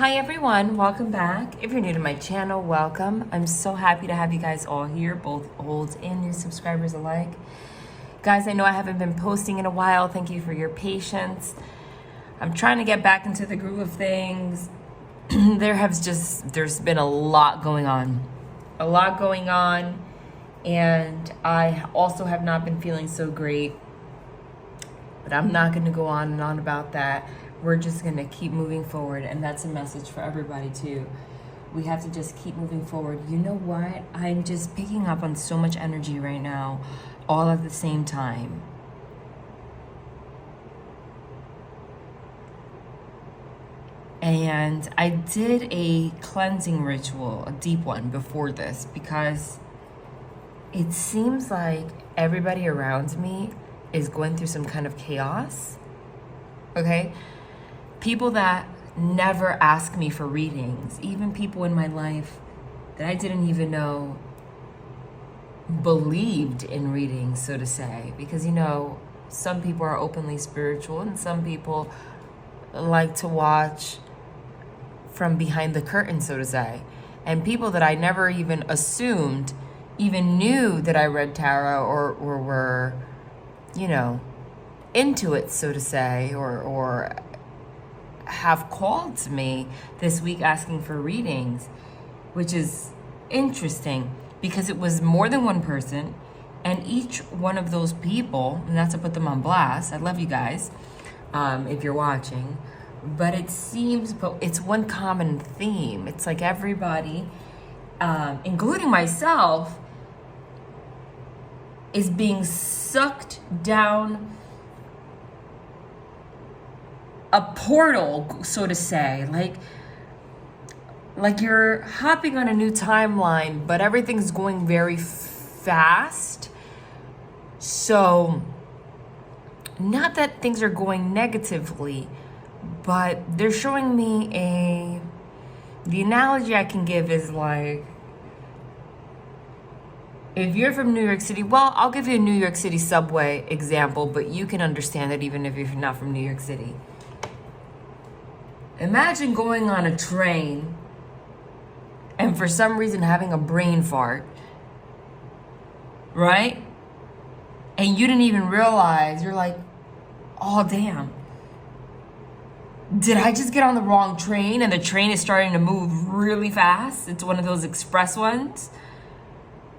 Hi everyone, welcome back. If you're new to my channel, welcome. I'm so happy to have you guys all here, both old and new subscribers alike. Guys, I know I haven't been posting in a while. Thank you for your patience. I'm trying to get back into the groove of things. There's been a lot going on. And I also have not been feeling so great. But I'm not going to go on and on about that. We're just going to keep moving forward. And that's a message for everybody too. We have to just keep moving forward. You know what? I'm just picking up on so much energy right now, all at the same time. And I did a cleansing ritual, a deep one before this, because it seems like everybody around me is going through some kind of chaos. Okay? People that never ask me for readings, even people in my life that I didn't even know believed in readings, so to say. Because, you know, some people are openly spiritual and some people like to watch from behind the curtain, so to say. And people that I never even assumed even knew that I read tarot or were, you know, into it, so to say, or have called to me this week asking for readings, which is interesting because it was more than one person, and each one of those people, and not to put them on blast, I love you guys if you're watching, but it's one common theme. It's like everybody, including myself, is being sucked down a portal, so to say, like you're hopping on a new timeline, but everything's going very fast. So not that things are going negatively, but they're showing me the analogy I can give is like, if you're from New York City, well, I'll give you a New York City subway example, but you can understand it even if you're not from New York City. Imagine going on a train and for some reason having a brain fart, right? And you didn't even realize, you're like, oh, damn. Did I just get on the wrong train and the train is starting to move really fast? It's one of those express ones,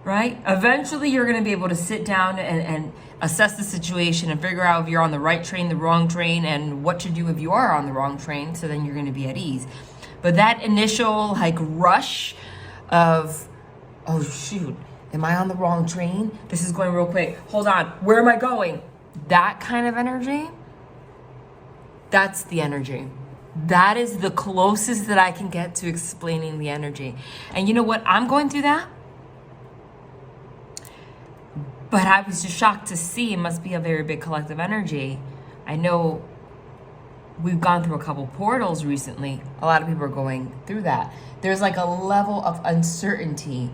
right? Eventually you're gonna be able to sit down and assess the situation and figure out if you're on the right train, the wrong train, and what to do if you are on the wrong train, so then you're gonna be at ease. But that initial like rush of, oh shoot, am I on the wrong train? This is going real quick. Hold on, where am I going? That kind of energy, that's the energy. That is the closest that I can get to explaining the energy. And you know what? I'm going through that. But I was just shocked to see it must be a very big collective energy. I know we've gone through a couple portals recently. A lot of people are going through that. There's like a level of uncertainty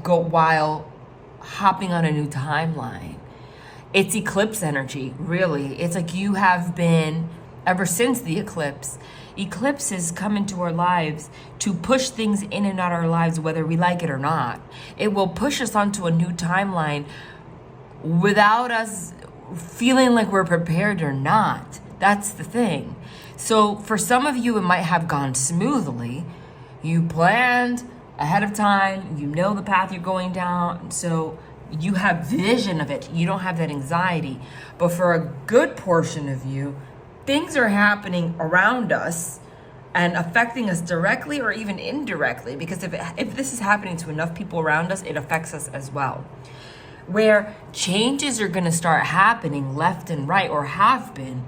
while hopping on a new timeline. It's eclipse energy, really. It's like you have been, ever since the eclipse, eclipses come into our lives to push things in and out of our lives, whether we like it or not. It will push us onto a new timeline without us feeling like we're prepared or not. That's the thing. So for some of you, it might have gone smoothly. You planned ahead of time. You know the path you're going down. So you have vision of it. You don't have that anxiety. But for a good portion of you, things are happening around us and affecting us directly or even indirectly. Because if this is happening to enough people around us, it affects us as well. Where changes are going to start happening left and right, or have been,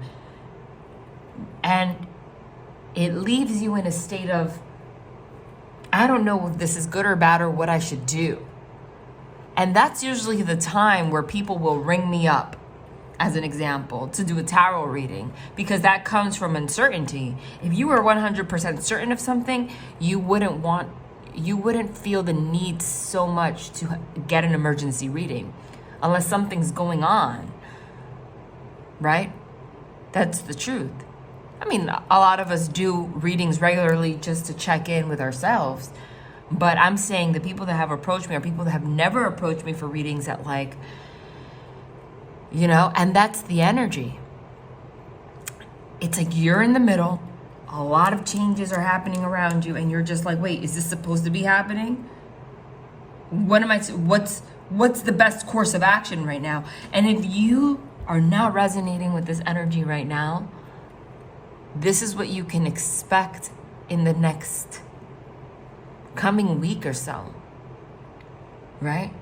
and it leaves you in a state of, I don't know if this is good or bad or what I should do. And that's usually the time where people will ring me up, as an example, to do a tarot reading, because that comes from uncertainty. If you were 100% certain of something, you wouldn't feel the need so much to get an emergency reading unless something's going on, right? That's the truth. I mean, a lot of us do readings regularly just to check in with ourselves. But I'm saying the people that have approached me are people that have never approached me for readings at like, you know, and that's the energy. It's like you're in the middle, a lot of changes are happening around you, and you're just like, wait, is this supposed to be happening? What's the best course of action right now? And if you are not resonating with this energy right now, this is what you can expect in the next coming week or so, right?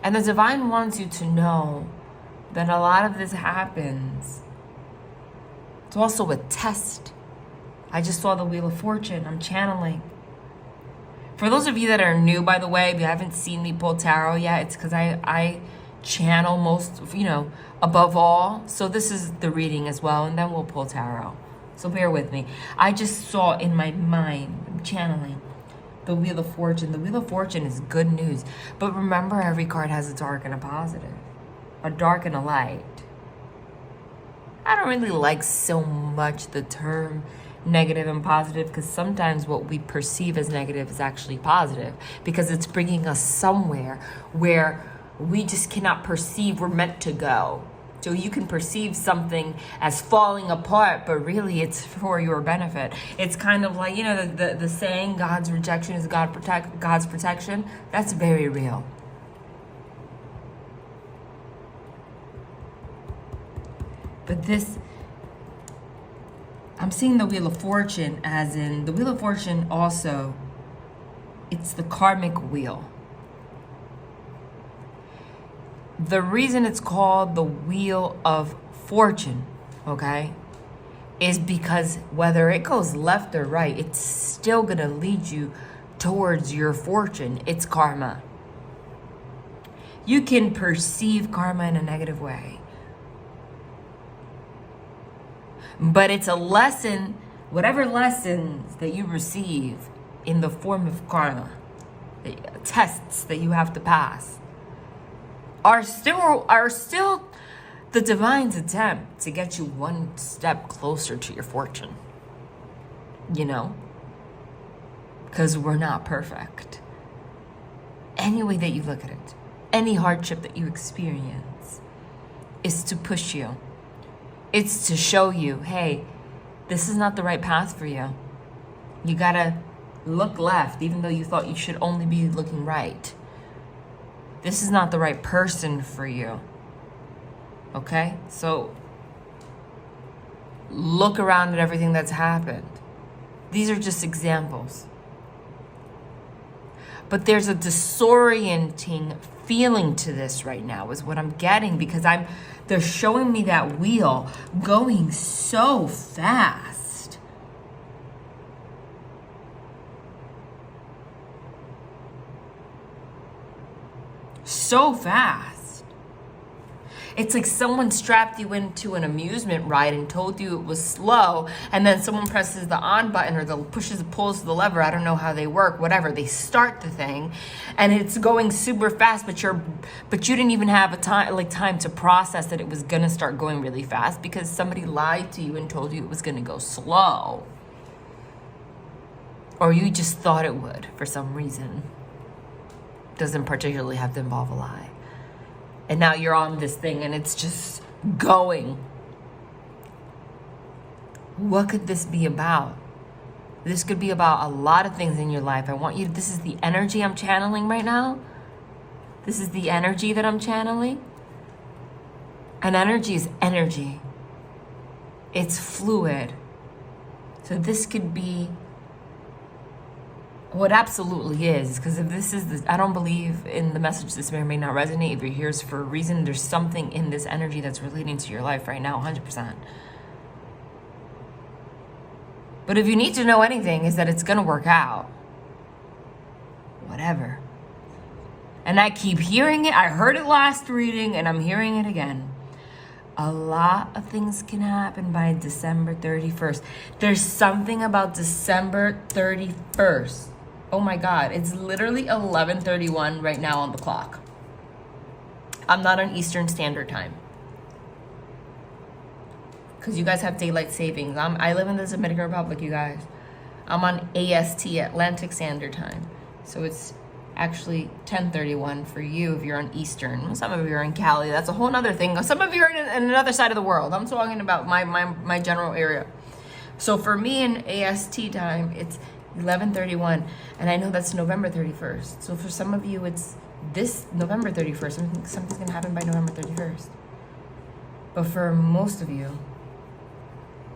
And the divine wants you to know that a lot of this happens. It's also a test. I just saw the Wheel of Fortune. I'm channeling. For those of you that are new, by the way, if you haven't seen me pull tarot yet, it's because I channel most, you know, above all. So this is the reading as well, and then we'll pull tarot. So bear with me. I just saw in my mind, I'm channeling, the Wheel of Fortune. The Wheel of Fortune is good news. But remember, every card has a dark and a positive. A dark and a light. I don't really like so much the term negative and positive, because sometimes what we perceive as negative is actually positive, because it's bringing us somewhere where we just cannot perceive we're meant to go. So you can perceive something as falling apart, but really it's for your benefit. It's kind of like, you know, the saying, God's rejection is God's protection. That's very real. But this, I'm seeing the Wheel of Fortune as in, the Wheel of Fortune also, it's the karmic wheel. The reason it's called the Wheel of Fortune, okay, is because whether it goes left or right, it's still going to lead you towards your fortune. It's karma. You can perceive karma in a negative way, but it's a lesson, whatever lessons that you receive in the form of karma, tests that you have to pass, are still the divine's attempt to get you one step closer to your fortune. You know? Because we're not perfect. Any way that you look at it, any hardship that you experience is to push you. It's to show you, hey, this is not the right path for you. You gotta look left, even though you thought you should only be looking right. This is not the right person for you. Okay? So look around at everything that's happened. These are just examples. But there's a disorienting feeling to this right now, is what I'm getting, because they're showing me that wheel going so fast. So fast. It's like someone strapped you into an amusement ride and told you it was slow, and then someone presses the on button or pulls the lever. I don't know how they work, whatever. They start the thing and it's going super fast, but you didn't even have time to process that it was gonna start going really fast, because somebody lied to you and told you it was gonna go slow. Or you just thought it would for some reason. Doesn't particularly have to involve a lie. And now you're on this thing and it's just going. What could this be about? This could be about a lot of things in your life. This is the energy I'm channeling right now. This is the energy that I'm channeling. And energy is energy. It's fluid. So this could be what absolutely is, because if this is I don't believe in the message. This may or may not resonate. If you're here, it's for a reason. There's something in this energy that's relating to your life right now, 100%. But if you need to know anything, is that it's gonna work out. Whatever. And I keep hearing it. I heard it last reading and I'm hearing it again. A lot of things can happen by December 31st. There's something about December 31st. Oh my God, it's literally 11:31 right now on the clock. I'm not on Eastern Standard Time. because you guys have daylight savings. I live in the Dominican Republic, you guys. I'm on AST, Atlantic Standard Time. So it's actually 10:31 for you if you're on Eastern. Some of you are in Cali. That's a whole other thing. Some of you are in another side of the world. I'm talking about my general area. So for me in AST time, it's 11:31, and I know that's November 31st. So for some of you, it's this November 31st. Something's gonna happen by November 31st. But for most of you,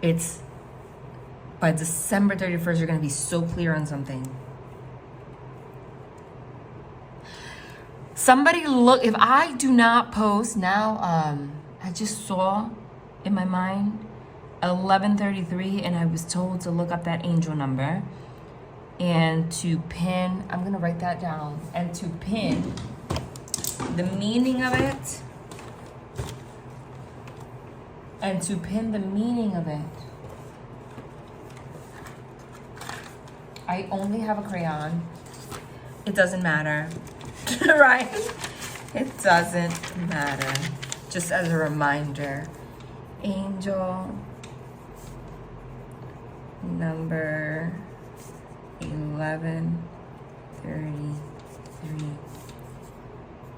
it's by December 31st, you're gonna be so clear on something. Somebody look, if I do not post now, I just saw in my mind 11:33, and I was told to look up that angel number and to pin, I'm gonna write that down, and to pin the meaning of it, I only have a crayon. It doesn't matter, right? It doesn't matter. Just as a reminder, angel number 1133,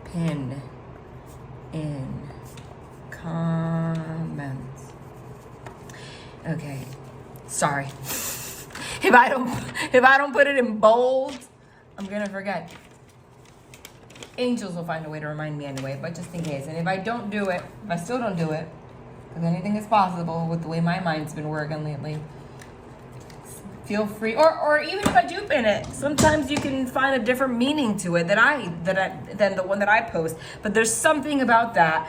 pin in comments. Okay, sorry. If I don't put it in bold, I'm gonna forget. Angels will find a way to remind me anyway, but just in case. And if I don't do it, if I still don't do it, because anything is possible with the way my mind's been working lately, feel free. Or even if I do pin it, sometimes you can find a different meaning to it than the one that I post. But there's something about that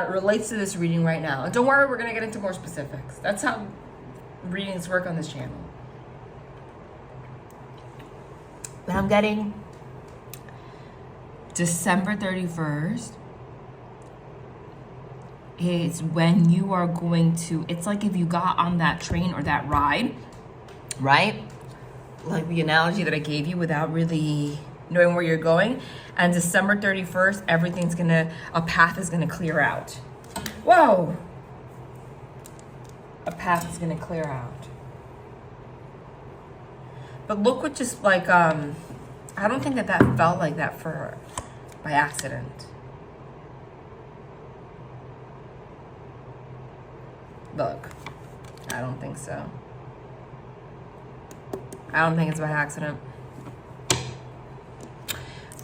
relates to this reading right now. And don't worry, we're gonna get into more specifics. That's how readings work on this channel. But I'm getting December 31st is when you are going to, it's like if you got on that train or that ride, right? Like the analogy that I gave you without really knowing where you're going. And December 31st, a path is gonna clear out. Whoa! A path is gonna clear out. But look what just like, I don't think that felt like that by accident. Look, I don't think so. I don't think it's by accident.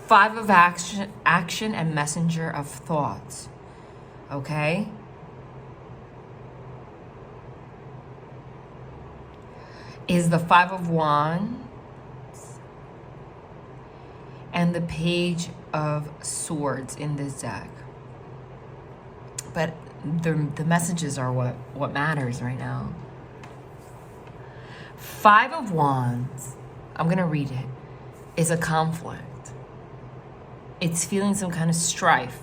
5 of action and messenger of thoughts. Okay? Is the 5 of Wands and the Page of Swords in this deck. But the messages are what matters right now. 5 of Wands, I'm going to read it, is a conflict. It's feeling some kind of strife,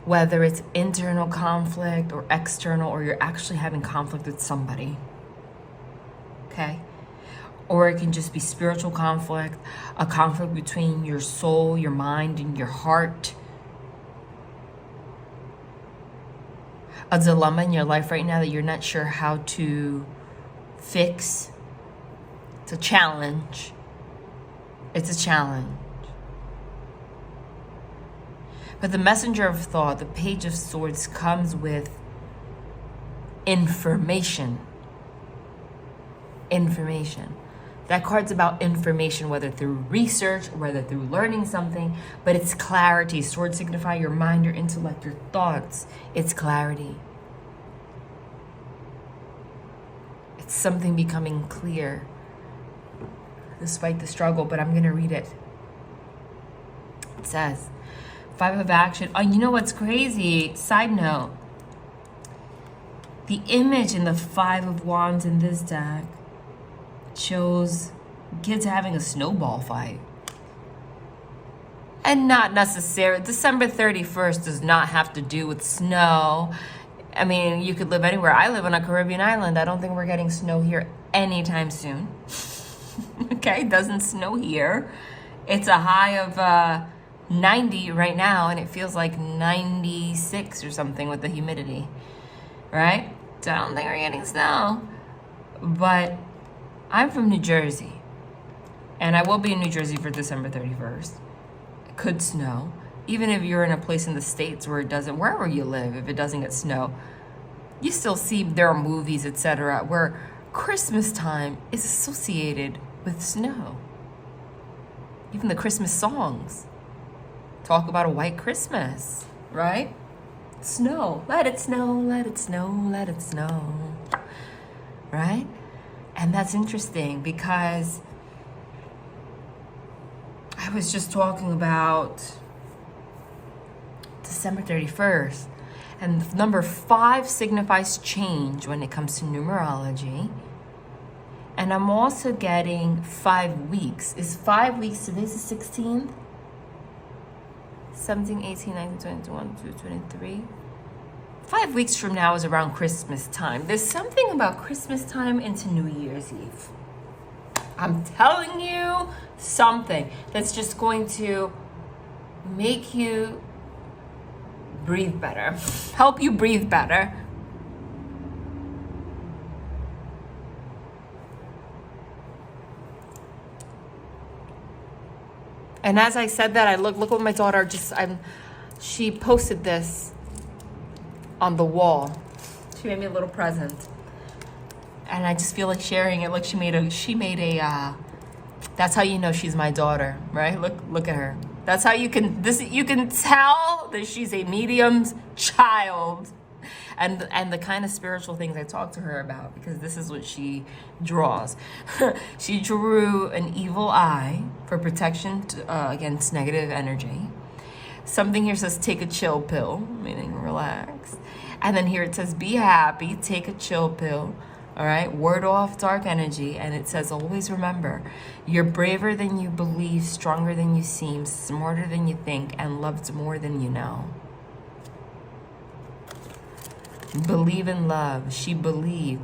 whether it's internal conflict or external, or you're actually having conflict with somebody. Okay? Or it can just be spiritual conflict, a conflict between your soul, your mind, and your heart. A dilemma in your life right now that you're not sure how to fix. It's a challenge. It's a challenge. But the messenger of thought, the Page of Swords, comes with information. Information. That card's about information, whether through research, whether through learning something, but it's clarity. Swords signify your mind, your intellect, your thoughts. It's clarity. It's something becoming clear despite the struggle, but I'm going to read it. It says, 5 of action. Oh, you know what's crazy? Side note. The image in the 5 of Wands in this deck shows kids having a snowball fight. And not necessarily, December 31st does not have to do with snow. I mean, you could live anywhere. I live on a Caribbean island. I don't think we're getting snow here anytime soon. Okay, it doesn't snow here. It's a high of 90 right now, and it feels like 96 or something with the humidity, right? So I don't think we're getting snow. But I'm from New Jersey. And I will be in New Jersey for December 31st. It could snow. Even if you're in a place in the States where it doesn't, wherever you live, if it doesn't get snow, you still see there are movies, etc., where Christmas time is associated with snow. Even the Christmas songs talk about a white Christmas, right? Snow. Let it snow, let it snow, let it snow. Right? And that's interesting because I was just talking about December 31st, and number 5 signifies change when it comes to numerology. And I'm also getting 5 weeks. Is 5 weeks, today's the 16th? 17, 18, 19, 20, 21, 22, 23. 5 weeks from now is around Christmas time. There's something about Christmas time into New Year's Eve. I'm telling you something that's just going to make you breathe better, help you breathe better. And as I said that, I look what my daughter she posted this on the wall. She made me a little present. And I just feel like sharing it. Look, she made a that's how you know she's my daughter, right? Look at her. That's how you can tell that she's a medium's child. And the kind of spiritual things I talk to her about, because this is what she draws. She drew an evil eye for protection against negative energy. Something here says take a chill pill, meaning relax. And then here it says be happy, take a chill pill. All right, ward off dark energy. And it says always remember, you're braver than you believe, stronger than you seem, smarter than you think, and loved more than you know. Believe in love. She believed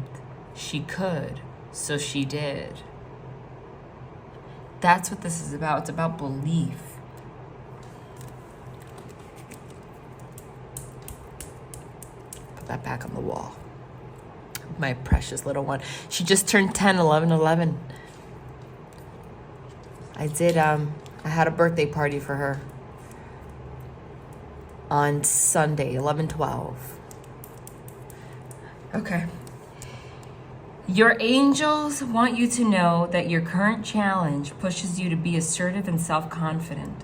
she could, so she did. That's what this is about. It's about belief. Put that back on the wall. My precious little one. She just turned 10, 11. I had a birthday party for her on Sunday, 11/12. Okay. Your angels want you to know that your current challenge pushes you to be assertive and self-confident.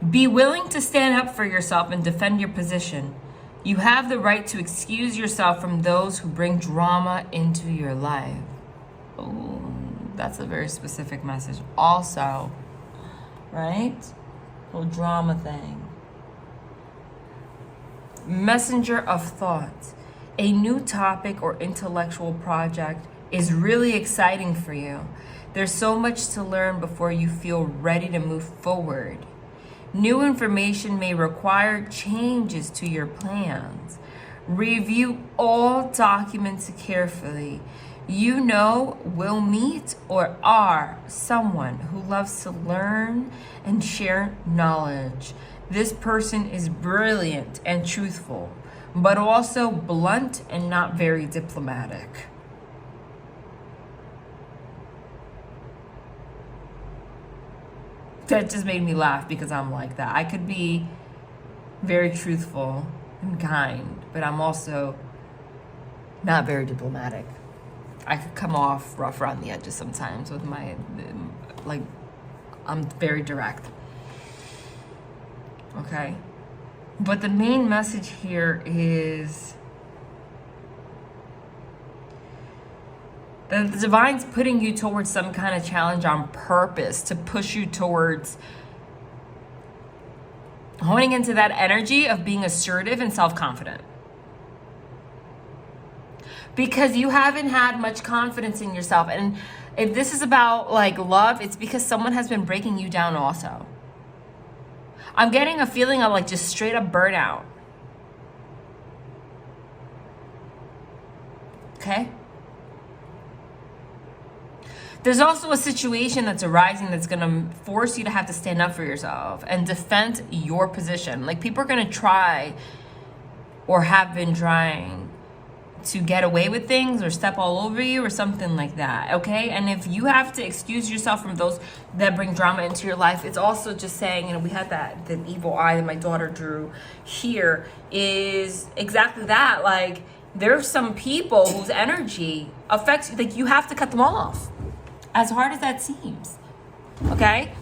Be willing to stand up for yourself and defend your position. You have the right to excuse yourself from those who bring drama into your life. Oh, that's a very specific message. Also, right? Whole drama thing. Messenger of thought. A new topic or intellectual project is really exciting for you. There's so much to learn before you feel ready to move forward. New information may require changes to your plans. Review all documents carefully. You know, will meet or are someone who loves to learn and share knowledge. This person is brilliant and truthful, but also blunt and not very diplomatic. That just made me laugh because I'm like that. I could be very truthful and kind, but I'm also not very diplomatic. I could come off rough around the edges sometimes with I'm very direct. Okay? But the main message here is that the divine's putting you towards some kind of challenge on purpose to push you towards honing into that energy of being assertive and self-confident. Because you haven't had much confidence in yourself. And if this is about like love, it's because someone has been breaking you down also. I'm getting a feeling of like just straight up burnout. Okay? There's also a situation that's arising that's going to force you to have to stand up for yourself and defend your position. Like people are going to try or have been trying to get away with things or step all over you or something like that, okay? And if you have to excuse yourself from those that bring drama into your life, it's also just saying, we had the evil eye that my daughter drew here is exactly that. Like, there's some people whose energy affects you, like you have to cut them off, as hard as that seems, okay?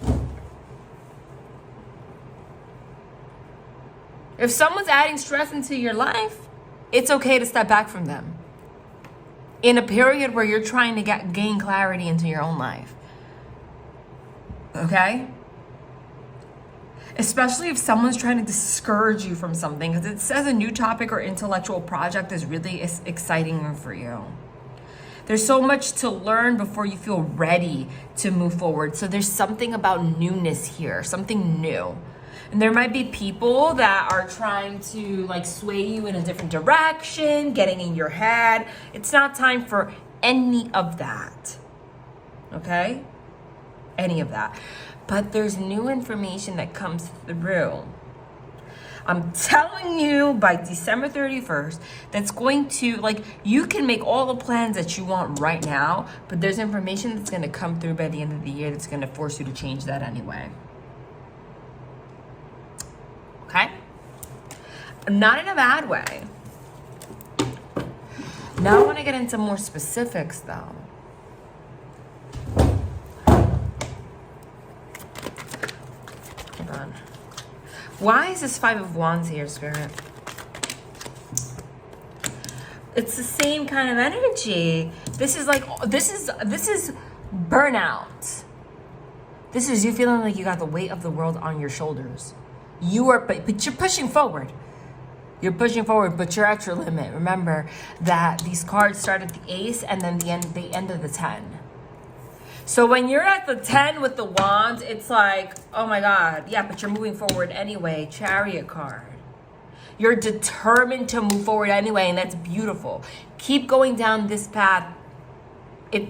If someone's adding stress into your life, it's okay to step back from them in a period where you're trying to gain clarity into your own life. Okay? Especially if someone's trying to discourage you from something, because it says a new topic or intellectual project is really exciting for you. There's so much to learn before you feel ready to move forward. So there's something about newness here, something new. And there might be people that are trying to like sway you in a different direction, getting in your head. It's not time for any of that. Okay? Any of that. But there's new information that comes through. I'm telling you, by December 31st, that's going to, like, you can make all the plans that you want right now, but there's information that's going to come through by the end of the year that's going to force you to change that anyway. Okay? Not in a bad way. Now I want to get into more specifics, though. Hold on. Why is this Five of Wands here, Spirit? It's the same kind of energy. This is like, this is burnout. This is you feeling like you got the weight of the world on your shoulders. But you're pushing forward. You're pushing forward, but you're at your limit. Remember that these cards start at the Ace and then the end of the 10. So when you're at the 10 with the Wands, it's like, oh my God, yeah, but you're moving forward anyway. Chariot card. You're determined to move forward anyway, and that's beautiful. Keep going down this path.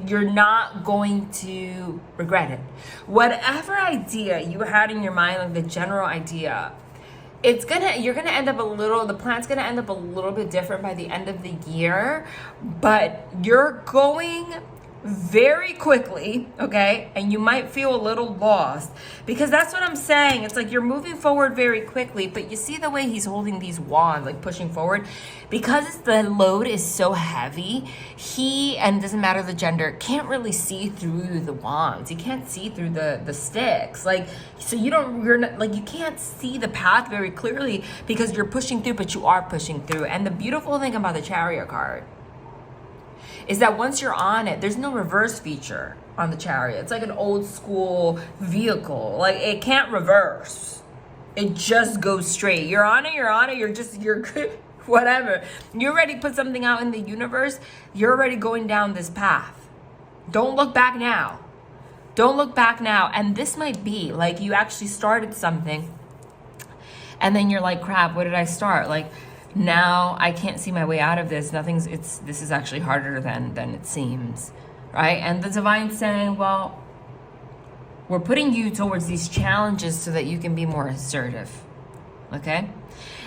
You're not going to regret it. Whatever idea you had in your mind, like the general idea, you're gonna end up the plan's gonna end up a little bit different by the end of the year, but you're going very quickly, okay? And you might feel a little lost because that's what I'm saying. It's like you're moving forward very quickly, but you see the way he's holding these wands, like pushing forward, because the load is so heavy. And it doesn't matter the gender, can't really see through the wands. You can't see through the sticks. Like, so you can't see the path very clearly because you're pushing through, but you are pushing through. And the beautiful thing about the Chariot card is that once you're on it, there's no reverse feature on the Chariot. It's like an old school vehicle. Like, it can't reverse. It just goes straight. You're on it, you're whatever. You're ready to put something out in the universe. You're already going down this path. Don't look back now. Don't look back now. And this might be like you actually started something and then you're like, crap, what did I start? Like, now I can't see my way out of this. This is actually harder than it seems, right? And the Divine's saying, well, we're putting you towards these challenges so that you can be more assertive, okay?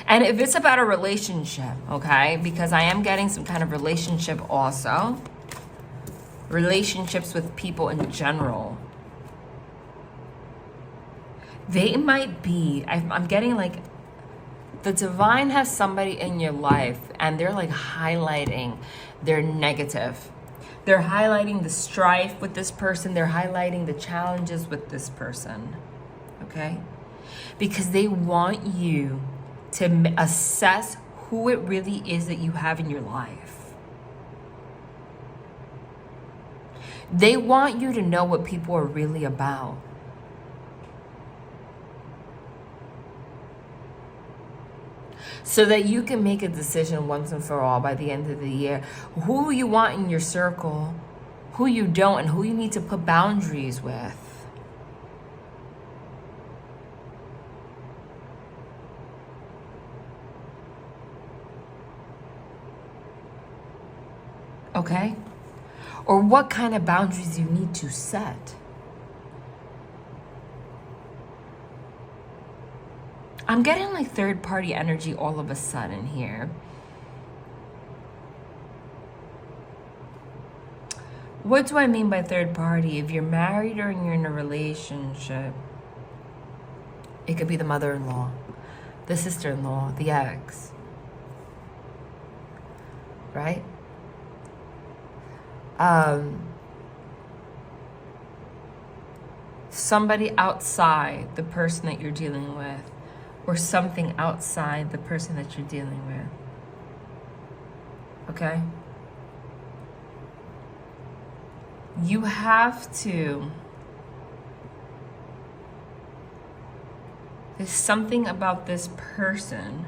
And if it's about a relationship, okay, because I am getting some kind of relationship also, relationships with people in general, they might be, I'm getting like, the Divine has somebody in your life and they're like highlighting their negative. They're highlighting the strife with this person. They're highlighting the challenges with this person, okay? Because they want you to assess who it really is that you have in your life. They want you to know what people are really about. So that you can make a decision once and for all by the end of the year. Who you want in your circle, who you don't, and who you need to put boundaries with. Okay? Or what kind of boundaries you need to set. I'm getting like third party energy all of a sudden here. What do I mean by third party? If you're married or you're in a relationship, it could be the mother-in-law, the sister-in-law, the ex, right? Somebody outside the person that you're dealing with, or something outside the person that you're dealing with. Okay? You have to. There's something about this person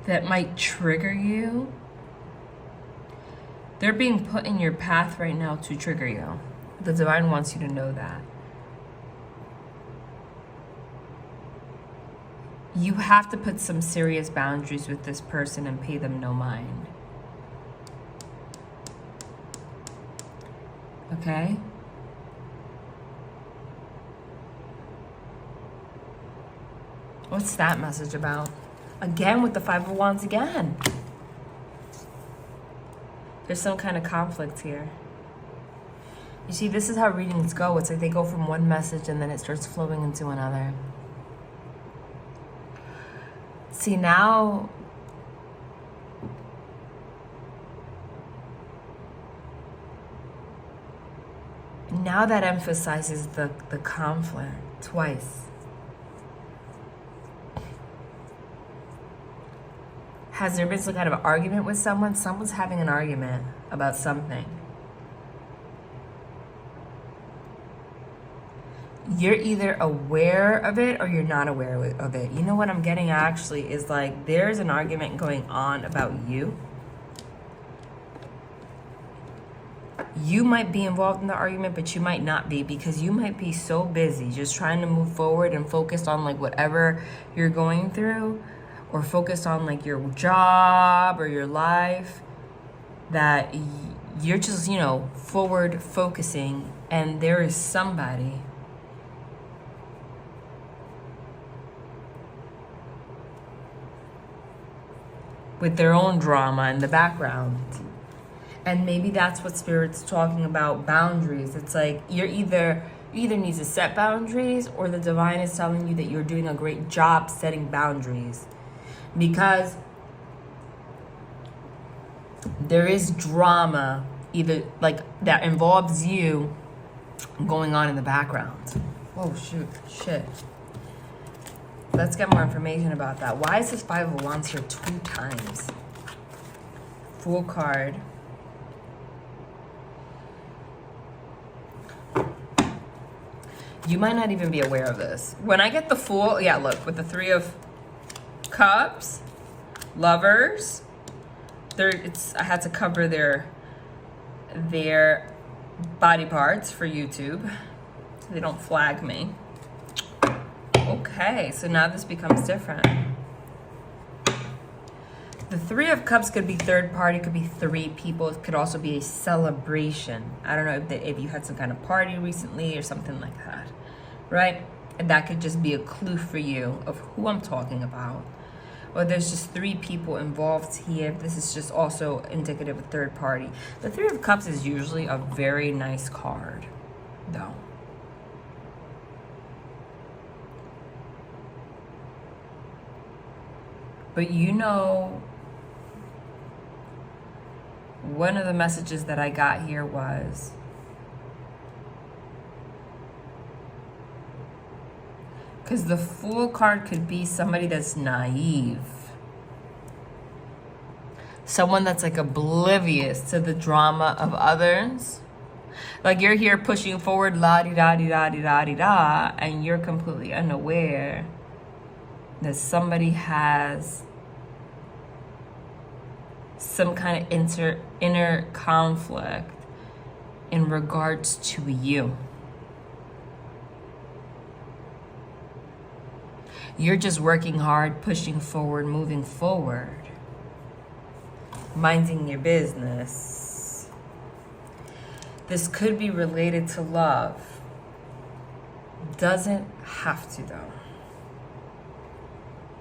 that might trigger you. They're being put in your path right now to trigger you. The divine wants you to know that. You have to put some serious boundaries with this person and pay them no mind. Okay? What's that message about? Again with the Five of Wands again. There's some kind of conflict here. You see, this is how readings go. It's like they go from one message and then it starts flowing into another. See, now that emphasizes the conflict twice. Has there been some kind of argument with someone? Someone's having an argument about something. You're either aware of it or you're not aware of it. You know what I'm getting actually is like there's an argument going on about you. You might be involved in the argument, but you might not be, because you might be so busy just trying to move forward and focused on like whatever you're going through, or focused on like your job or your life, that you're just, you know, forward focusing, and there is somebody with their own drama in the background. And maybe that's what Spirit's talking about, boundaries. It's like you either need to set boundaries, or the divine is telling you that you're doing a great job setting boundaries. Because there is drama either like that involves you going on in the background. Oh shit. Let's get more information about that. Why is this Five of Wands here 2 times? Fool card. You might not even be aware of this. When I get the Fool, yeah, look, with the 3 of Cups, Lovers, I had to cover their body parts for YouTube so they don't flag me. Okay, so now this becomes different. The 3 of Cups could be third party, could be 3 people. It could also be a celebration. I don't know if you had some kind of party recently or something like that, right? And that could just be a clue for you of who I'm talking about. Or there's just 3 people involved here. This is just also indicative of third party. The 3 of Cups is usually a very nice card, though. But you know, one of the messages that I got here was because the Fool card could be somebody that's naive. Someone that's like oblivious to the drama of others. Like you're here pushing forward la-di-da-di-da-di-da-di-da, and you're completely unaware that somebody has some kind of inner conflict in regards to you. You're just working hard, pushing forward, moving forward, minding your business. This could be related to love. Doesn't have to, though.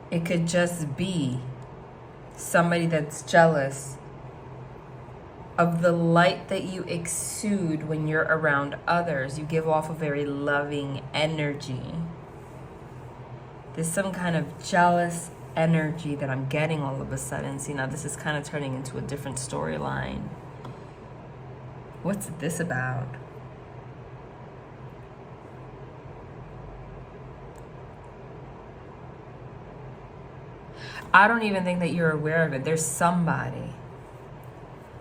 It could just be somebody that's jealous of the light that you exude when you're around others. You give off a very loving energy. There's some kind of jealous energy that I'm getting all of a sudden. See, now this is kind of turning into a different storyline. What's this about? I don't even think that you're aware of it. There's somebody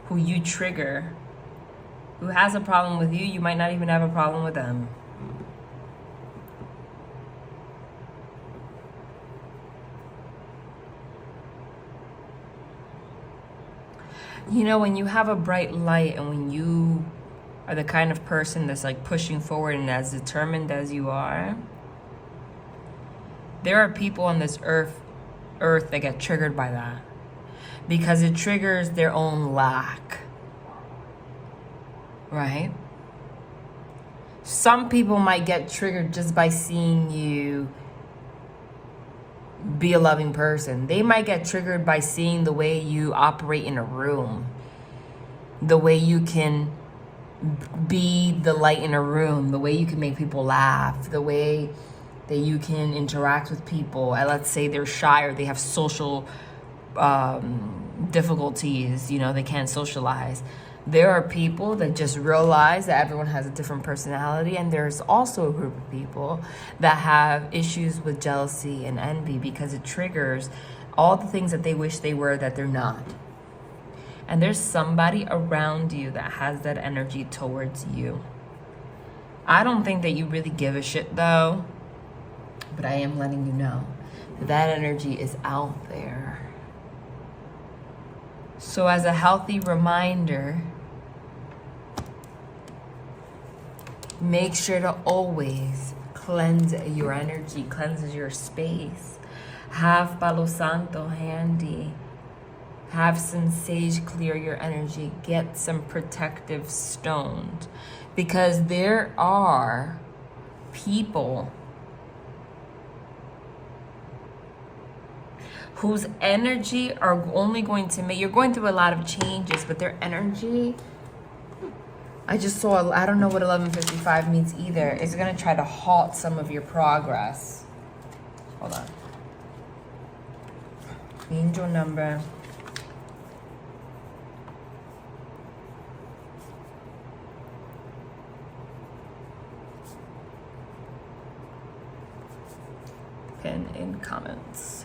who you trigger, who has a problem with you. You might not even have a problem with them. You know, when you have a bright light and when you are the kind of person that's like pushing forward and as determined as you are, there are people on this earth that get triggered by that because it triggers their own lack, right? Some people might get triggered just by seeing you be a loving person. They might get triggered by seeing the way you operate in a room, the way you can be the light in a room, the way you can make people laugh, the way that you can interact with people. And let's say they're shy or they have social difficulties, you know, they can't socialize. There are people that just realize that everyone has a different personality, and there's also a group of people that have issues with jealousy and envy because it triggers all the things that they wish they were that they're not. And there's somebody around you that has that energy towards you. I don't think that you really give a shit though, but I am letting you know that energy is out there. So as a healthy reminder, make sure to always cleanse your energy, cleanse your space. Have Palo Santo handy. Have some sage clear your energy. Get some protective stones. Because there are people whose energy are only going to make, you're going through a lot of changes, but their energy, I just saw, I don't know what 1155 means either. It's going to try to halt some of your progress. Hold on. Angel number. Pin in comments.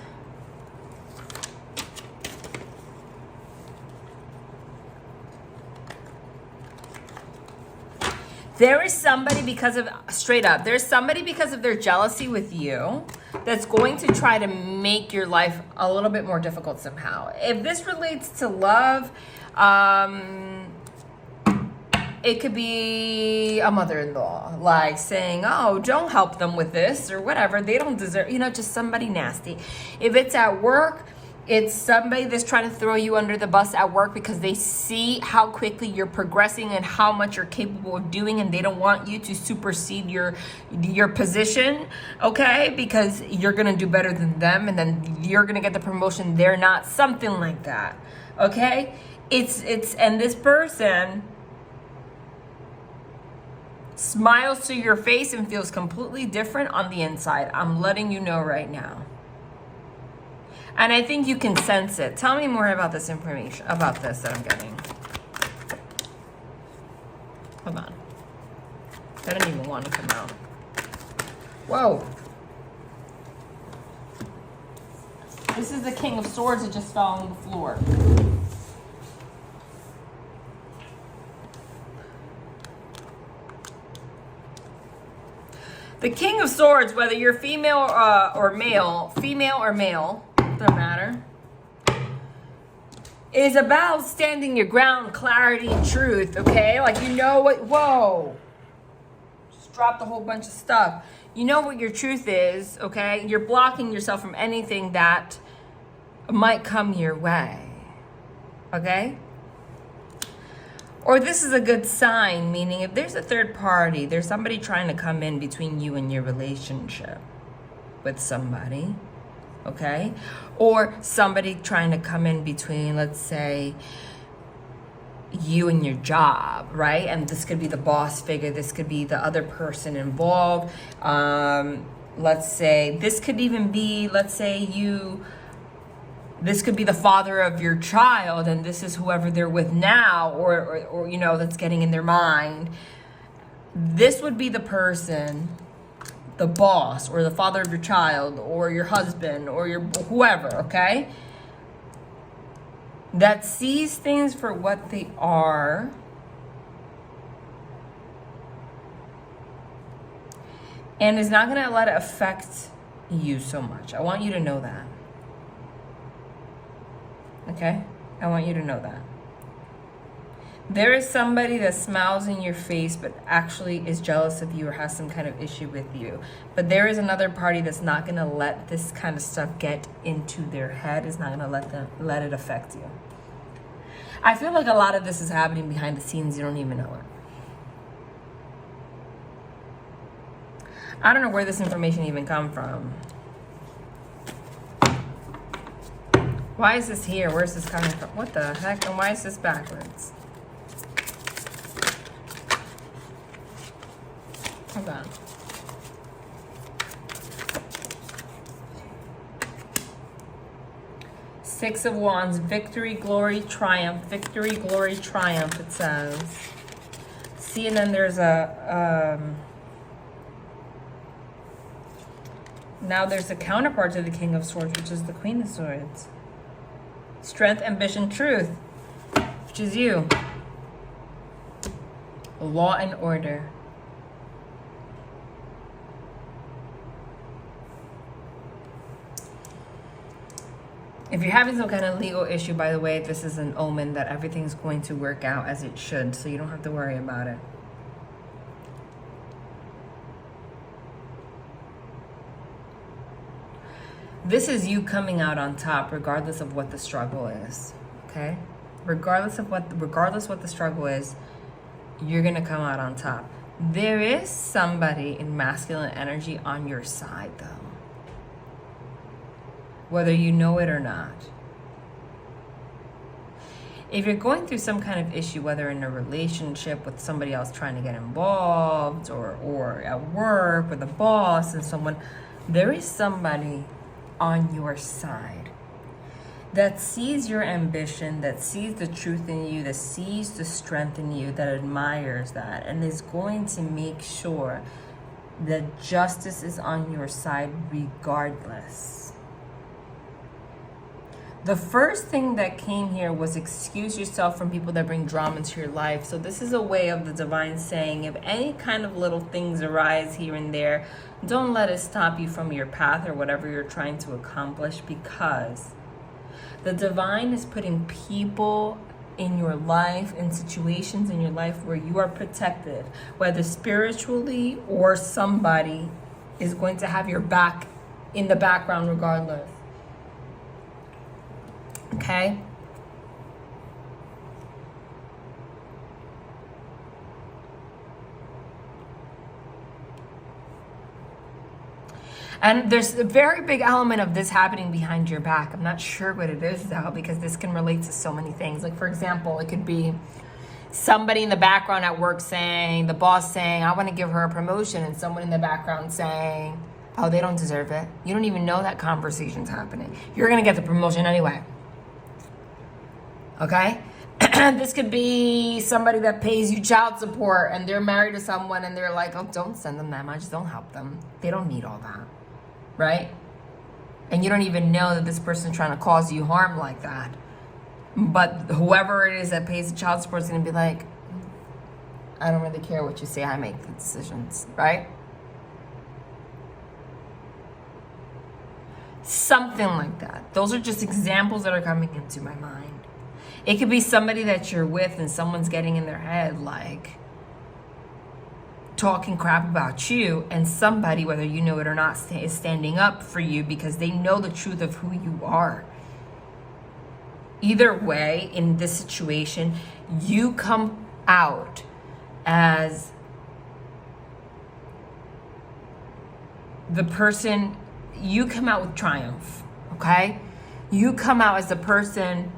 There is somebody because of, straight up, there's somebody because of their jealousy with you that's going to try to make your life a little bit more difficult somehow. If this relates to love, it could be a mother-in-law, like saying, oh, don't help them with this or whatever. They don't deserve, you know, just somebody nasty. If it's at work, it's somebody that's trying to throw you under the bus at work because they see how quickly you're progressing and how much you're capable of doing, and they don't want you to supersede your position, okay? Because you're gonna do better than them, and then you're gonna get the promotion they're not, something like that, okay? It's and this person smiles to your face and feels completely different on the inside. I'm letting you know right now. And I think you can sense it. Tell me more about this information, about this that I'm getting. Hold on. I didn't even want to come out. Whoa. This is the King of Swords that just fell on the floor. The King of Swords, whether you're female or male, doesn't matter, is about standing your ground, clarity, truth, okay? Like, you know what, whoa. Just dropped a whole bunch of stuff. You know what your truth is, okay? You're blocking yourself from anything that might come your way, okay? Or this is a good sign, meaning if there's a third party, there's somebody trying to come in between you and your relationship with somebody. okay? Or somebody trying to come in between, let's say, you and your job, right? And this could be the boss figure, this could be the other person involved. Let's say this could even be, this could be the father of your child, and this is whoever they're with now, or you know, that's getting in their mind. This would be the person, the boss, or the father of your child, or your husband, or your whoever, okay? That sees things for what they are, and is not going to let it affect you so much. I want you to know that. Okay? I want you to know that. There is somebody that smiles in your face but actually is jealous of you or has some kind of issue with you. But there is another party that's not going to let this kind of stuff get into their head, is not going to let it affect you. I feel like a lot of this is happening behind the scenes. You don't even know it. I don't know where this information even come from. Why is this here? Where's this coming from? What the heck? And why is this backwards? Hold on. Six of Wands, victory, glory, triumph. Victory, glory, triumph, it says. See, and then there's now there's a counterpart to the King of Swords, which is the Queen of Swords. Strength, ambition, truth, which is you. Law and order. If you're having some kind of legal issue, by the way, this is an omen that everything's going to work out as it should, so you don't have to worry about it. This is you coming out on top, regardless of what the struggle is, okay? Regardless what the struggle is, you're gonna come out on top. There is somebody in masculine energy on your side, though, whether you know it or not. If you're going through some kind of issue, whether in a relationship with somebody else trying to get involved, or at work with a boss and someone, there is somebody on your side that sees your ambition, that sees the truth in you, that sees the strength in you, that admires that, and is going to make sure that justice is on your side regardless. The first thing that came here was excuse yourself from people that bring drama into your life. So this is a way of the divine saying, if any kind of little things arise here and there, don't let it stop you from your path or whatever you're trying to accomplish, because the divine is putting people in your life, in situations in your life where you are protected, whether spiritually or somebody is going to have your back in the background regardless. Okay? And there's a very big element of this happening behind your back. I'm not sure what it is, though, because this can relate to so many things. Like, for example, it could be somebody in the background at work saying, the boss saying, I want to give her a promotion, and someone in the background saying, oh, they don't deserve it. You don't even know that conversation's happening. You're going to get the promotion anyway. Okay? This could be somebody that pays you child support and they're married to someone and they're like, oh, don't send them that much. Don't help them. They don't need all that. Right? And you don't even know that this person's trying to cause you harm like that. But whoever it is that pays the child support is going to be like, I don't really care what you say. I make the decisions. Right? Something like that. Those are just examples that are coming into my mind. It could be somebody that you're with and someone's getting in their head, like, talking crap about you, and somebody, whether you know it or not, is standing up for you because they know the truth of who you are. Either way, in this situation, you come out as the person, you come out with triumph. okay? You come out as the person,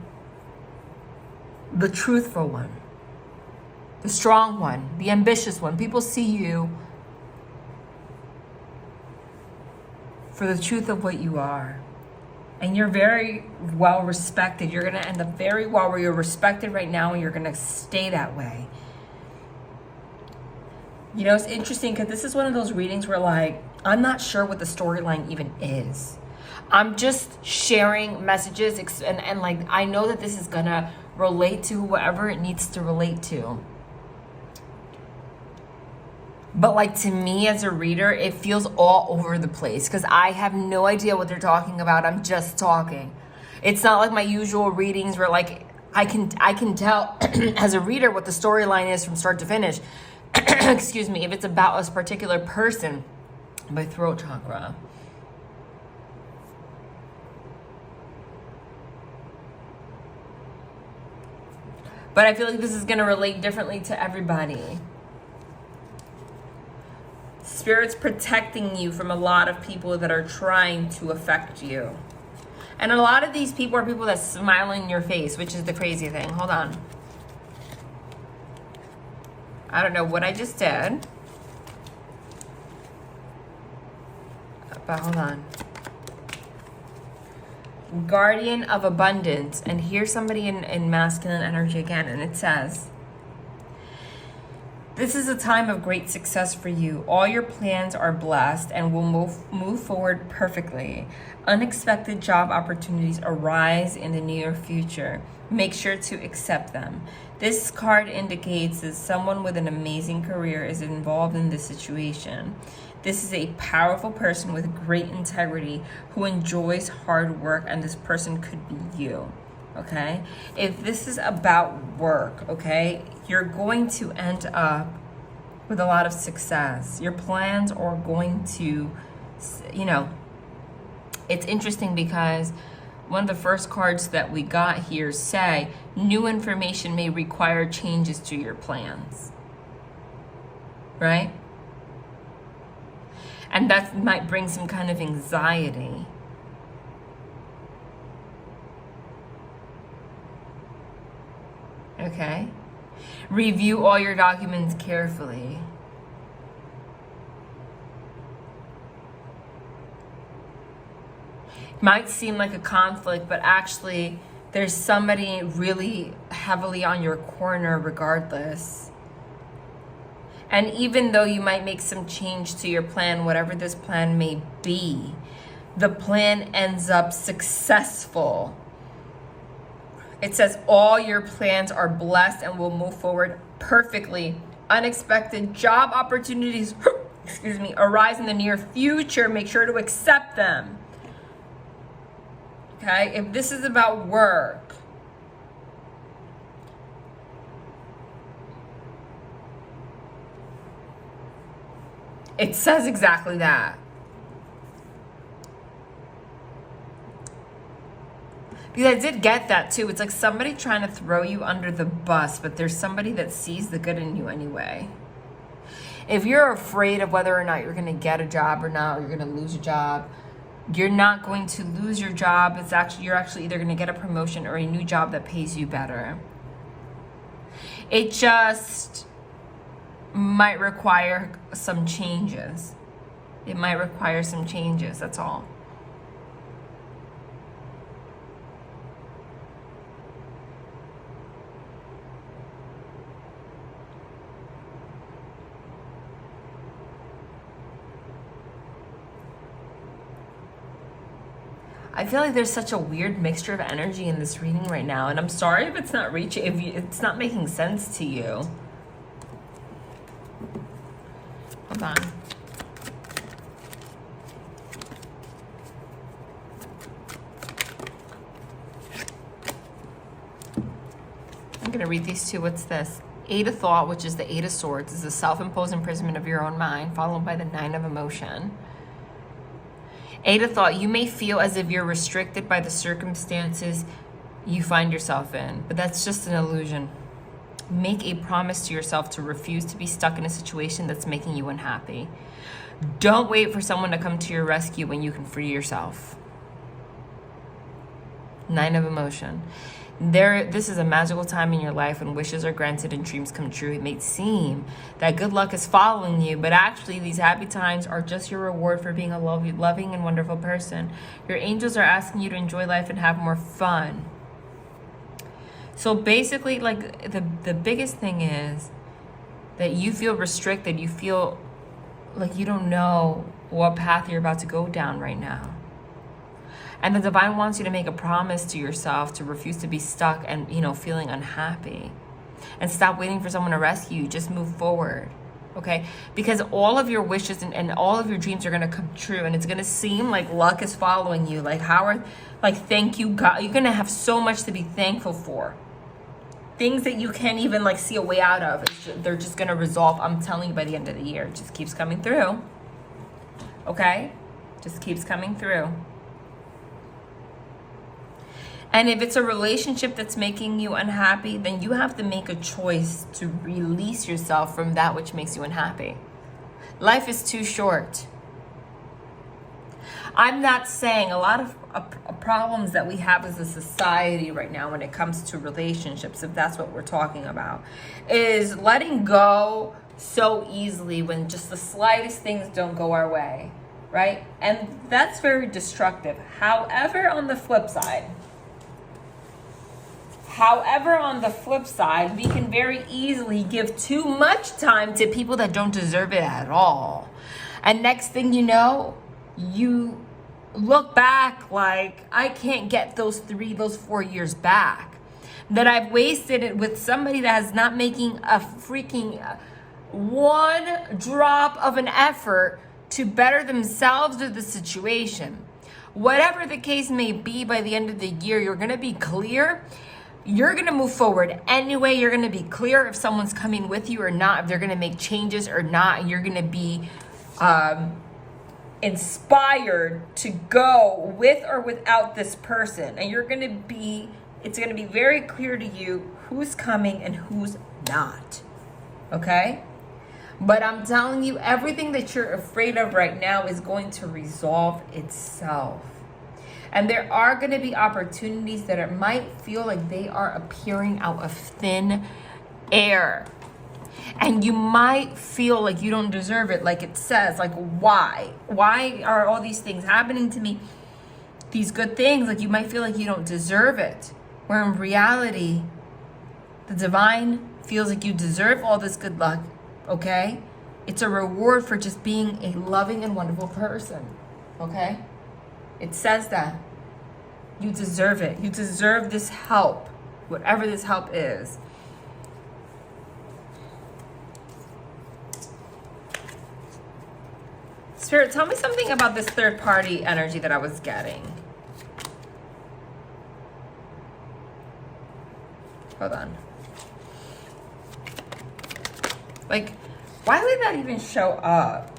the truthful one, the strong one, the ambitious one. People see you for the truth of what you are. And you're very well respected. You're going to end up very well where you're respected right now, and you're going to stay that way. You know, it's interesting because this is one of those readings where, like, I'm not sure what the storyline even is. I'm just sharing messages, and like, I know that this is going to relate to whoever it needs to relate to. But like, to me as a reader, it feels all over the place because I have no idea what they're talking about. I'm just talking. It's not like my usual readings where, like, I can tell as a reader what the storyline is from start to finish. Excuse me, if it's about a particular person. My throat chakra. But I feel like this is going to relate differently to everybody. Spirit's protecting you from a lot of people that are trying to affect you. And a lot of these people are people that smile in your face, which is the crazy thing. Hold on. I don't know what I just did. But hold on. Guardian of abundance. And here's somebody in masculine energy again. And it says, this is a time of great success for you. All your plans are blessed and will move forward perfectly. Unexpected job opportunities arise in the near future. Make sure to accept them. This card indicates that someone with an amazing career is involved in this situation. This is a powerful person with great integrity who enjoys hard work, and this person could be you. Okay, if this is about work, okay, you're going to end up with a lot of success. Your plans are going to, you know, it's interesting because one of the first cards that we got here say, new information may require changes to your plans, right? And that might bring some kind of anxiety. Okay? Review all your documents carefully. Might seem like a conflict, but actually there's somebody really heavily on your corner regardless. And even though you might make some change to your plan, whatever this plan may be, the plan ends up successful. It says all your plans are blessed and will move forward perfectly. Unexpected job opportunities, excuse me, arise in the near future. Make sure to accept them. Okay, if this is about work, it says exactly that. Because I did get that too. It's like somebody trying to throw you under the bus, but there's somebody that sees the good in you anyway. If you're afraid of whether or not you're going to get a job or not, or you're going to lose a job, you're not going to lose your job. You're actually either going to get a promotion or a new job that pays you better. It just might require some changes. It might require some changes, that's all. I feel like there's such a weird mixture of energy in this reading right now, and I'm sorry if it's not it's not making sense to you. Hold on. I'm gonna read these two. What's this? Eight of Thought, which is the Eight of Swords, is a self-imposed imprisonment of your own mind, followed by the Nine of Emotion. Eight of Thought, you may feel as if you're restricted by the circumstances you find yourself in, but that's just an illusion. Make a promise to yourself to refuse to be stuck in a situation that's making you unhappy. Don't wait for someone to come to your rescue when you can free yourself. Nine of emotion. This is a magical time in your life when wishes are granted and dreams come true. It may seem that good luck is following you, but actually these happy times are just your reward for being a loving and wonderful person. Your angels are asking you to enjoy life and have more fun. So basically, like, the biggest thing is that you feel restricted. You feel like you don't know what path you're about to go down right now. And the divine wants you to make a promise to yourself to refuse to be stuck and, feeling unhappy. And stop waiting for someone to rescue you. Just move forward, okay? Because all of your wishes and all of your dreams are going to come true. And it's going to seem like luck is following you. Like, thank you, God. You're going to have so much to be thankful for. Things that you can't even, see a way out of. They're just going to resolve, I'm telling you, by the end of the year. It just keeps coming through, okay? Just keeps coming through. And if it's a relationship that's making you unhappy, then you have to make a choice to release yourself from that which makes you unhappy. Life is too short. I'm not saying a lot of problems that we have as a society right now when it comes to relationships, if that's what we're talking about, is letting go so easily when just the slightest things don't go our way, right? And that's very destructive. However, on the flip side, we can very easily give too much time to people that don't deserve it at all. And next thing you know, you look back like, I can't get those 4 years back. That I've wasted it with somebody that is not making a freaking one drop of an effort to better themselves or the situation. Whatever the case may be, by the end of the year, you're going to be clear. You're going to move forward anyway. You're going to be clear if someone's coming with you or not, if they're going to make changes or not. And you're going to be inspired to go with or without this person. And it's going to be very clear to you who's coming and who's not. Okay? But I'm telling you, everything that you're afraid of right now is going to resolve itself. And there are going to be opportunities that it might feel like they are appearing out of thin air. And you might feel like you don't deserve it, like it says, like, why? Why are all these things happening to me? These good things, like you might feel like you don't deserve it. Where in reality, the divine feels like you deserve all this good luck, okay? It's a reward for just being a loving and wonderful person, okay? It says that. You deserve it. You deserve this help, whatever this help is. Spirit, tell me something about this third party energy that I was getting. Hold on. Like, why would that even show up?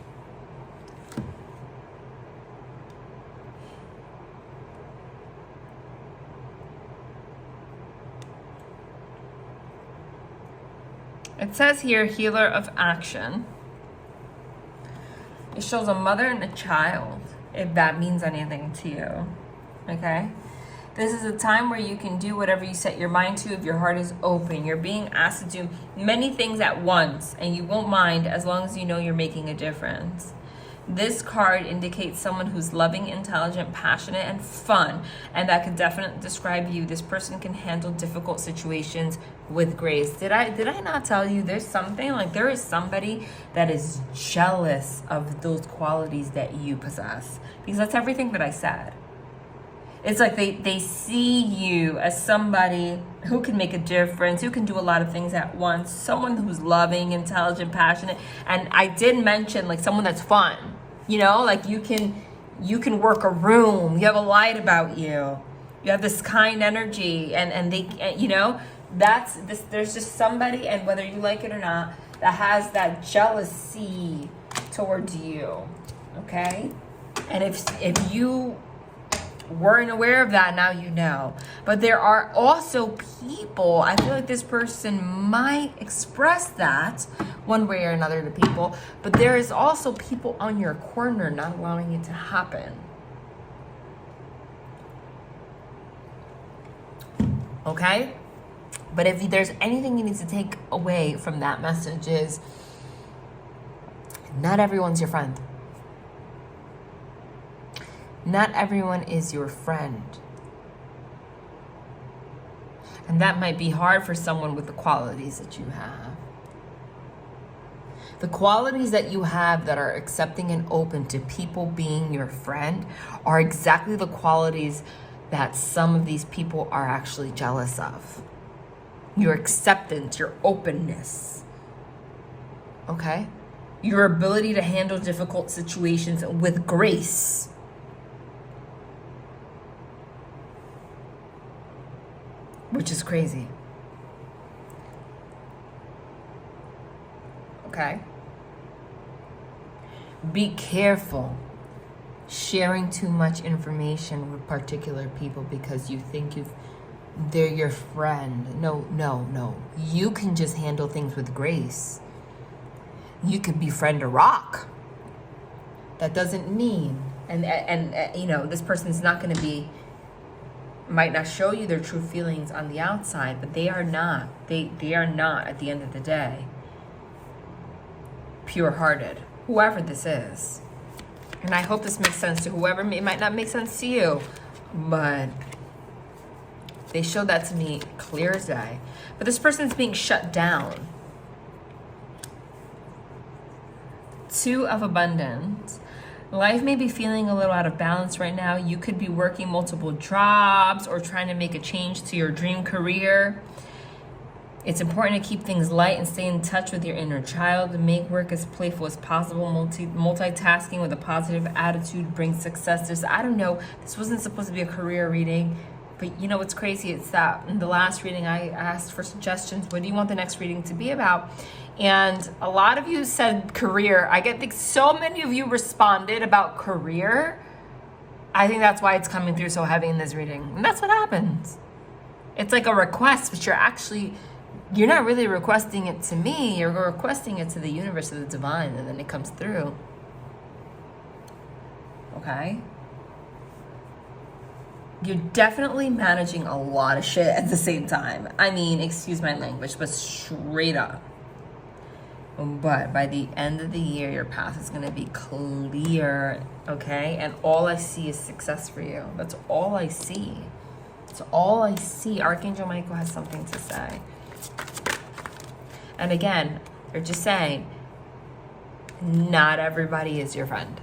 It says here, healer of action. It shows a mother and a child, if that means anything to you, okay? This is a time where you can do whatever you set your mind to if your heart is open. You're being asked to do many things at once, and you won't mind as long as you know you're making a difference. This card indicates someone who's loving, intelligent, passionate, and fun, and that could definitely describe you. This person can handle difficult situations with grace. Did I not tell you there is somebody that is jealous of those qualities that you possess? Because that's everything that I said. It's like they see you as somebody who can make a difference, who can do a lot of things at once, someone who's loving, intelligent, passionate. And I did mention like someone that's fun, like you can work a room, you have a light about you, you have this kind energy, and they, there's just somebody, and whether you like it or not, that has that jealousy towards you, okay? And if you weren't aware of that, now you know. But there are also people, I feel like this person might express that one way or another to people, but there is also people on your corner not allowing it to happen. Okay? But if there's anything you need to take away from that message is, not everyone's your friend. Not everyone is your friend. And that might be hard for someone with the qualities that you have. The qualities that you have that are accepting and open to people being your friend are exactly the qualities that some of these people are actually jealous of. Your acceptance, your openness. Okay? Your ability to handle difficult situations with grace. Which is crazy. Okay? Be careful sharing too much information with particular people because you think they're your friend. No. You can just handle things with grace. You could befriend a rock. That doesn't mean, and this person's not going to might not show you their true feelings on the outside, but they are not. They are not, at the end of the day, pure-hearted. Whoever this is. And I hope this makes sense to whoever. It might not make sense to you, but they showed that to me clear as day. But this person's being shut down. Two of abundance. Life may be feeling a little out of balance right now. You could be working multiple jobs or trying to make a change to your dream career. It's important to keep things light and stay in touch with your inner child. To make work as playful as possible. Multitasking with a positive attitude brings success. I don't know. This wasn't supposed to be a career reading. But you know what's crazy? It's that in the last reading, I asked for suggestions. What do you want the next reading to be about? And a lot of you said career. I think so many of you responded about career. I think that's why it's coming through so heavy in this reading. And that's what happens. It's like a request, but you're not really requesting it to me. You're requesting it to the universe, to the divine, and then it comes through. Okay? You're definitely managing a lot of shit at the same time. I mean, excuse my language, but straight up. But by the end of the year, your path is going to be clear, okay? And all I see is success for you. That's all I see. That's all I see. Archangel Michael has something to say. And again, they're just saying, not everybody is your friend.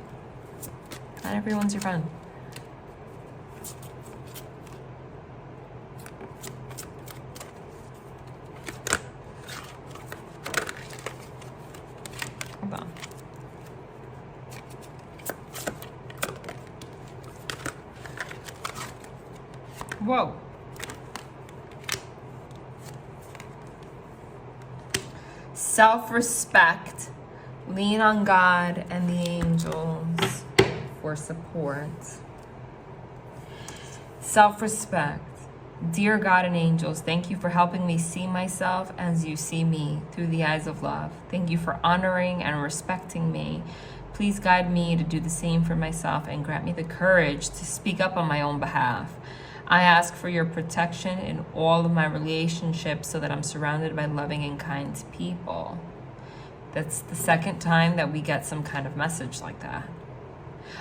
Not everyone's your friend. Hold on. Whoa. Self-respect. Lean on God and the angels for support. Self-respect. Dear God and angels, thank you for helping me see myself as you see me through the eyes of love. Thank you for honoring and respecting me. Please guide me to do the same for myself and grant me the courage to speak up on my own behalf. I ask for your protection in all of my relationships so that I'm surrounded by loving and kind people. That's the second time that we get some kind of message like that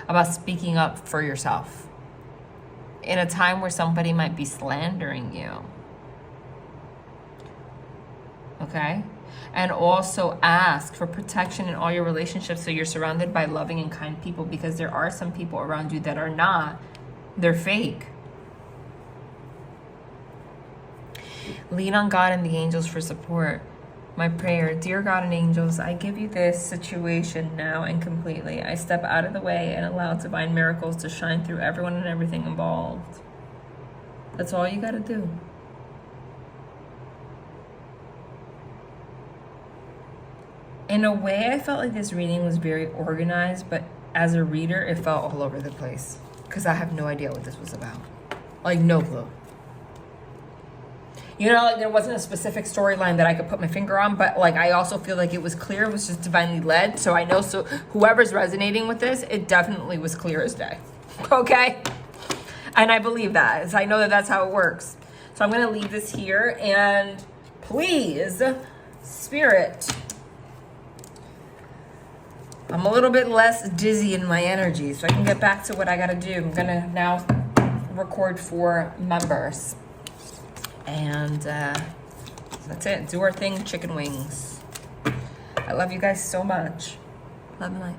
about speaking up for yourself in a time where somebody might be slandering you. Okay? And also ask for protection in all your relationships so you're surrounded by loving and kind people, because there are some people around you that are not. They're fake. Lean on God and the angels for support. My prayer, dear God and angels, I give you this situation now and completely. I step out of the way and allow divine miracles to shine through everyone and everything involved. That's all you gotta do. In a way, I felt like this reading was very organized, but as a reader, it felt all over the place because I have no idea what this was about. Like, no clue. You know, like there wasn't a specific storyline that I could put my finger on, but like I also feel like it was clear, it was just divinely led. So I know, so whoever's resonating with this, it definitely was clear as day. Okay? And I believe that. So I know that that's how it works. So I'm going to leave this here, and please, Spirit, I'm a little bit less dizzy in my energy, so I can get back to what I got to do. I'm going to now record for members. And that's it. Do our thing, chicken wings. I love you guys so much. Love and light.